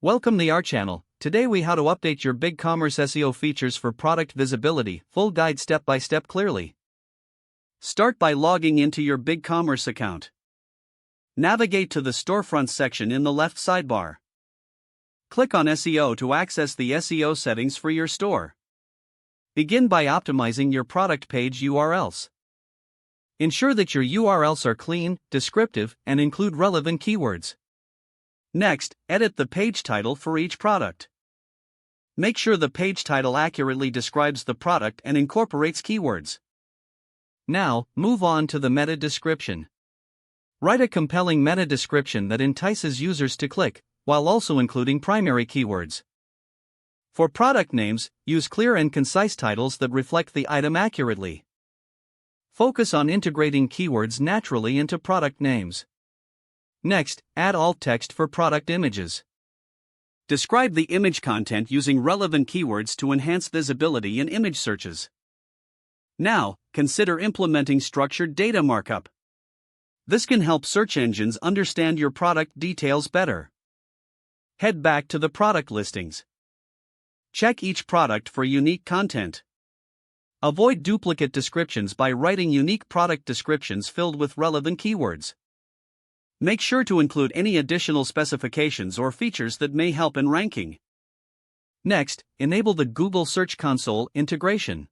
Welcome to our channel. Today we how to update your BigCommerce SEO features for product visibility. Full guide step by step clearly. Start by logging into your BigCommerce account. Navigate to the storefront section in the left sidebar. Click on SEO to access the SEO settings for your store. Begin by optimizing your product page URLs. Ensure that your URLs are clean, descriptive, and include relevant keywords. Next, edit the page title for each product. Make sure the page title accurately describes the product and incorporates keywords. Now, move on to the meta description. Write a compelling meta description that entices users to click, while also including primary keywords. For product names, use clear and concise titles that reflect the item accurately. Focus on integrating keywords naturally into product names. Next, add alt text for product images. Describe the image content using relevant keywords to enhance visibility in image searches. Now, consider implementing structured data markup. This can help search engines understand your product details better. Head back to the product listings. Check each product for unique content. Avoid duplicate descriptions by writing unique product descriptions filled with relevant keywords. Make sure to include any additional specifications or features that may help in ranking. Next, enable the Google Search Console integration.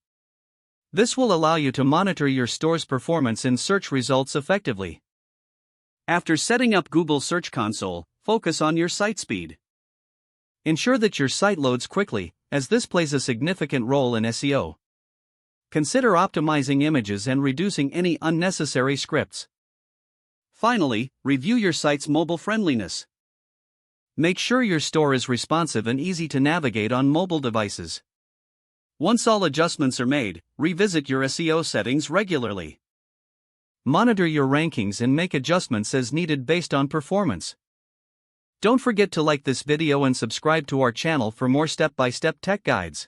This will allow you to monitor your store's performance in search results effectively. After setting up Google Search Console, focus on your site speed. Ensure that your site loads quickly, as this plays a significant role in SEO. Consider optimizing images and reducing any unnecessary scripts. Finally, review your site's mobile friendliness. Make sure your store is responsive and easy to navigate on mobile devices. Once all adjustments are made, revisit your SEO settings regularly. Monitor your rankings and make adjustments as needed based on performance. Don't forget to like this video and subscribe to our channel for more step-by-step tech guides.